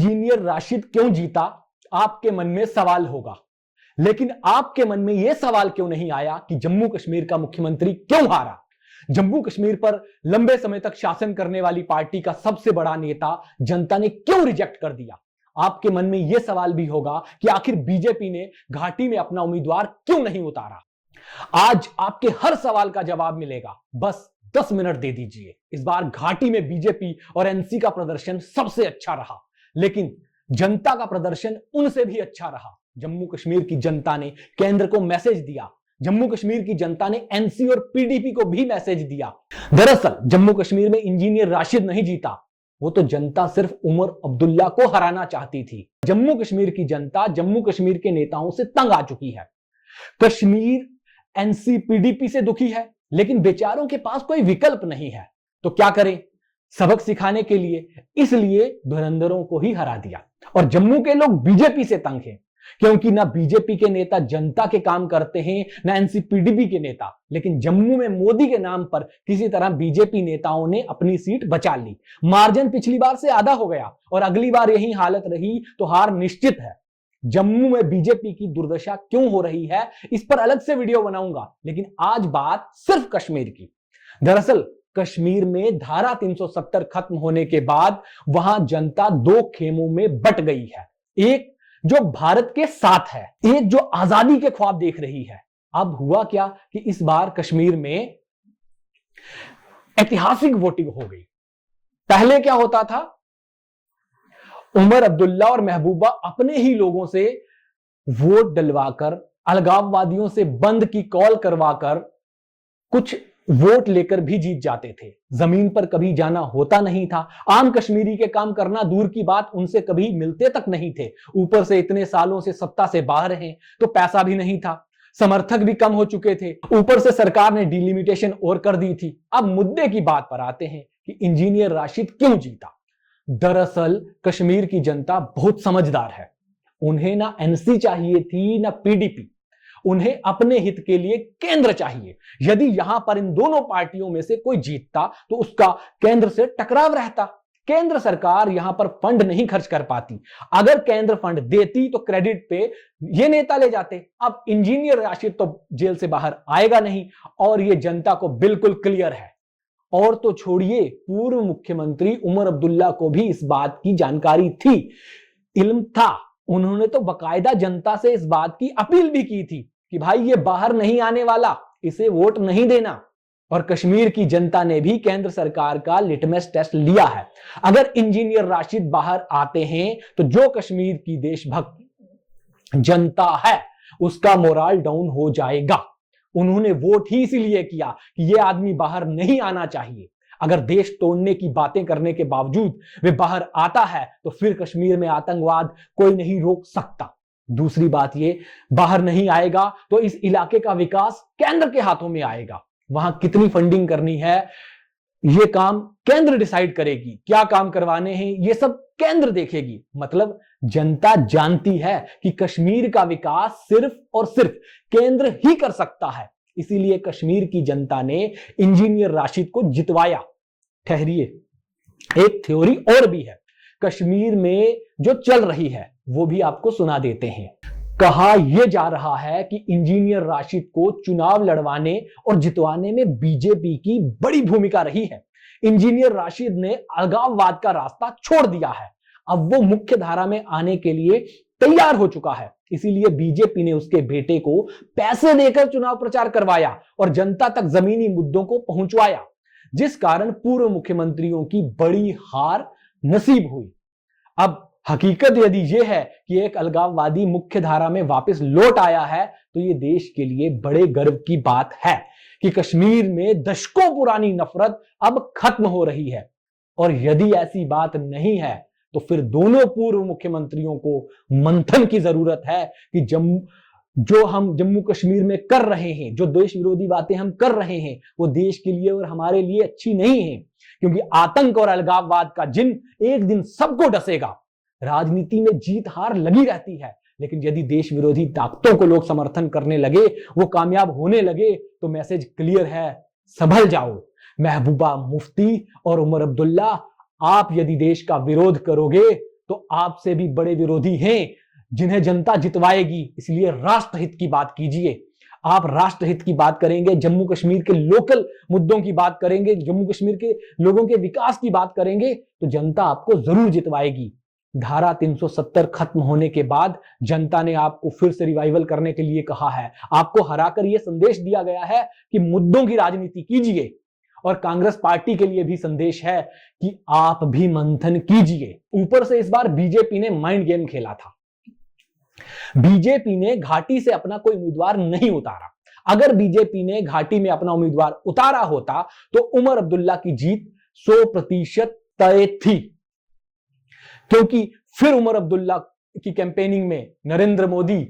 Engineer Rashid क्यों जीता, आपके मन में सवाल होगा। लेकिन आपके मन में यह सवाल क्यों नहीं आया कि जम्मू कश्मीर का मुख्यमंत्री क्यों हारा। जम्मू कश्मीर पर लंबे समय तक शासन करने वाली पार्टी का सबसे बड़ा नेता जनता ने क्यों रिजेक्ट कर दिया। आपके मन में यह सवाल भी होगा कि आखिर बीजेपी ने घाटी में अपना उम्मीदवार क्यों नहीं उतारा। आज आपके हर सवाल का जवाब मिलेगा, बस 10 मिनट दे दीजिए। इस बार घाटी में बीजेपी और एनसी का प्रदर्शन सबसे अच्छा रहा, लेकिन जनता का प्रदर्शन उनसे भी अच्छा रहा। जम्मू कश्मीर की जनता ने केंद्र को मैसेज दिया, जम्मू कश्मीर की जनता ने एनसी और पीडीपी को भी मैसेज दिया। दरअसल जम्मू कश्मीर में इंजीनियर राशिद नहीं जीता, वो तो जनता सिर्फ उमर अब्दुल्ला को हराना चाहती थी। जम्मू कश्मीर की जनता जम्मू कश्मीर के नेताओं से तंग आ चुकी है। कश्मीर एनसी पीडीपी से दुखी है, लेकिन बेचारों के पास कोई विकल्प नहीं है, तो क्या करें। सबक सिखाने के लिए इसलिए धुरंधरों को ही हरा दिया। और जम्मू के लोग बीजेपी से तंग हैं, क्योंकि ना बीजेपी के नेता जनता के काम करते हैं, ना एनसीपीडीपी के नेता। लेकिन जम्मू में मोदी के नाम पर किसी तरह बीजेपी नेताओं ने अपनी सीट बचा ली। मार्जिन पिछली बार से आधा हो गया और अगली बार यही हालत रही तो हार निश्चित है। जम्मू में बीजेपी की दुर्दशा क्यों हो रही है, इस पर अलग से वीडियो बनाऊंगा, लेकिन आज बात सिर्फ कश्मीर की। दरअसल कश्मीर में धारा 370 खत्म होने के बाद वहां जनता दो खेमों में बट गई है। एक जो भारत के साथ है, एक जो आजादी के ख्वाब देख रही है। अब हुआ क्या कि इस बार कश्मीर में ऐतिहासिक वोटिंग हो गई। पहले क्या होता था, उमर अब्दुल्ला और महबूबा अपने ही लोगों से वोट डलवाकर, अलगाववादियों से बंद की कॉल करवाकर कुछ वोट लेकर भी जीत जाते थे। जमीन पर कभी जाना होता नहीं था। आम कश्मीरी के काम करना दूर की बात, उनसे कभी मिलते तक नहीं थे। ऊपर से इतने सालों से सत्ता से बाहर हैं, तो पैसा भी नहीं था, समर्थक भी कम हो चुके थे। ऊपर से सरकार ने डिलिमिटेशन और कर दी थी। अब मुद्दे की बात पर आते हैं कि इंजीनियर राशिद क्यों जीता। दरअसल कश्मीर की जनता बहुत समझदार है। उन्हें ना एनसी चाहिए थी ना पीडीपी, उन्हें अपने हित के लिए केंद्र चाहिए। यदि यहां पर इन दोनों पार्टियों में से कोई जीतता तो उसका केंद्र से टकराव रहता। केंद्र सरकार यहां पर फंड नहीं खर्च कर पाती। अगर केंद्र फंड देती तो क्रेडिट पे ये नेता ले जाते। अब इंजीनियर राशिद तो जेल से बाहर आएगा नहीं, और ये जनता को बिल्कुल क्लियर है। और तो छोड़िए, पूर्व मुख्यमंत्री उमर अब्दुल्ला को भी इस बात की जानकारी थी, इल्म था। उन्होंने तो बकायदा जनता से इस बात की अपील भी की थी कि भाई ये बाहर नहीं आने वाला, इसे वोट नहीं देना। और कश्मीर की जनता ने भी केंद्र सरकार का लिटमस टेस्ट लिया है। अगर इंजीनियर राशिद बाहर आते हैं तो जो कश्मीर की देशभक्त जनता है उसका मोराल डाउन हो जाएगा। उन्होंने वोट ही इसीलिए किया कि यह आदमी बाहर नहीं आना चाहिए। अगर देश तोड़ने की बातें करने के बावजूद वे बाहर आता है तो फिर कश्मीर में आतंकवाद कोई नहीं रोक सकता। दूसरी बात ये, बाहर नहीं आएगा तो इस इलाके का विकास केंद्र के हाथों में आएगा। वहां कितनी फंडिंग करनी है ये काम केंद्र डिसाइड करेगी, क्या काम करवाने हैं ये सब केंद्र देखेगी। मतलब जनता जानती है कि कश्मीर का विकास सिर्फ और सिर्फ केंद्र ही कर सकता है। इसीलिए कश्मीर की जनता ने इंजीनियर राशिद को जितवाया। ठहरिए, एक थ्योरी और भी है कश्मीर में जो चल रही है, वो भी आपको सुना देते हैं। कहा यह जा रहा है कि इंजीनियर राशिद को चुनाव लड़वाने और जितवाने में बीजेपी की बड़ी भूमिका रही है। इंजीनियर राशिद ने अलगाववाद का रास्ता छोड़ दिया है। अब वो मुख्य धारा में आने के लिए तैयार हो चुका है। इसीलिए बीजेपी ने उसके बेटे को पैसे देकर चुनाव प्रचार करवाया और जनता तक जमीनी मुद्दों को पहुंचवाया, जिस कारण पूर्व मुख्यमंत्रियों की बड़ी हार नसीब हुई। अब हकीकत यदि यह है कि एक अलगाववादी मुख्य धारा में वापस लौट आया है, तो यह देश के लिए बड़े गर्व की बात है कि कश्मीर में दशकों पुरानी नफरत अब खत्म हो रही है। और यदि ऐसी बात नहीं है तो फिर दोनों पूर्व मुख्यमंत्रियों को मंथन की जरूरत है कि जो हम जम्मू कश्मीर में कर रहे हैं, जो देश विरोधी बातें हम कर रहे हैं, वो देश के लिए और हमारे लिए अच्छी नहीं है। क्योंकि आतंक और अलगाववाद का जिन एक दिन सबको डसेगा। राजनीति में जीत हार लगी रहती है, लेकिन यदि देश विरोधी ताकतों को लोग समर्थन करने लगे, वो कामयाब होने लगे, तो मैसेज क्लियर है, संभल जाओ। महबूबा मुफ्ती और उमर अब्दुल्ला, आप यदि देश का विरोध करोगे तो आपसे भी बड़े विरोधी हैं जिन्हें जनता जितवाएगी। इसलिए राष्ट्रहित की बात कीजिए। आप राष्ट्रहित की बात करेंगे, जम्मू कश्मीर के लोकल मुद्दों की बात करेंगे, जम्मू कश्मीर के लोगों के विकास की बात करेंगे, तो जनता आपको जरूर जितवाएगी। धारा 370 खत्म होने के बाद जनता ने आपको फिर से रिवाइवल करने के लिए कहा है। आपको हराकर यह संदेश दिया गया है कि मुद्दों की राजनीति कीजिए। और कांग्रेस पार्टी के लिए भी संदेश है कि आप भी मंथन कीजिए। ऊपर से इस बार बीजेपी ने माइंड गेम खेला था। बीजेपी ने घाटी से अपना कोई उम्मीदवार नहीं उतारा। अगर बीजेपी ने घाटी में अपना उम्मीदवार उतारा होता तो उमर अब्दुल्ला की जीत 100% तय थी, क्योंकि फिर उमर अब्दुल्ला की कैंपेनिंग में नरेंद्र मोदी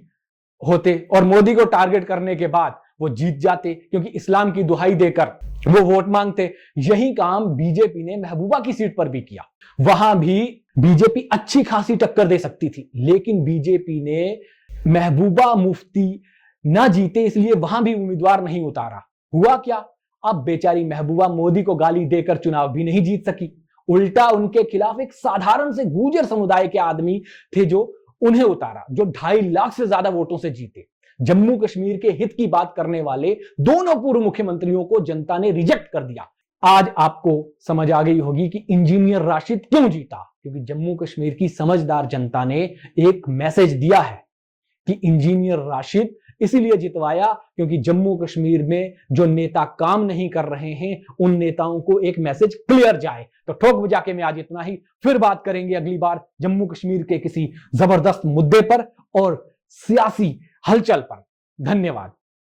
होते और मोदी को टारगेट करने के बाद वो जीत जाते, क्योंकि इस्लाम की दुहाई देकर वो वोट मांगते। यही काम बीजेपी ने महबूबा की सीट पर भी किया। वहां भी बीजेपी अच्छी खासी टक्कर दे सकती थी, लेकिन बीजेपी ने महबूबा मुफ्ती ना जीते इसलिए वहां भी उम्मीदवार नहीं उतारा। हुआ क्या, अब बेचारी महबूबा मोदी को गाली देकर चुनाव भी नहीं जीत सकी। उल्टा उनके खिलाफ एक साधारण से गुर्जर समुदाय के आदमी थे जो उन्हें उतारा, जो 2.5 लाख से ज्यादा वोटों से जीते। जम्मू कश्मीर के हित की बात करने वाले दोनों पूर्व मुख्यमंत्रियों को जनता ने रिजेक्ट कर दिया। आज आपको समझ आ गई होगी कि इंजीनियर राशिद क्यों जीता, क्योंकि जम्मू कश्मीर की समझदार जनता ने एक मैसेज दिया है कि इंजीनियर राशिद इसीलिए जितवाया क्योंकि जम्मू कश्मीर में जो नेता काम नहीं कर रहे हैं उन नेताओं को एक मैसेज क्लियर जाए। तो ठोक बजा के में आज इतना ही। फिर बात करेंगे अगली बार जम्मू कश्मीर के किसी जबरदस्त मुद्दे पर और सियासी हलचल पर। धन्यवाद।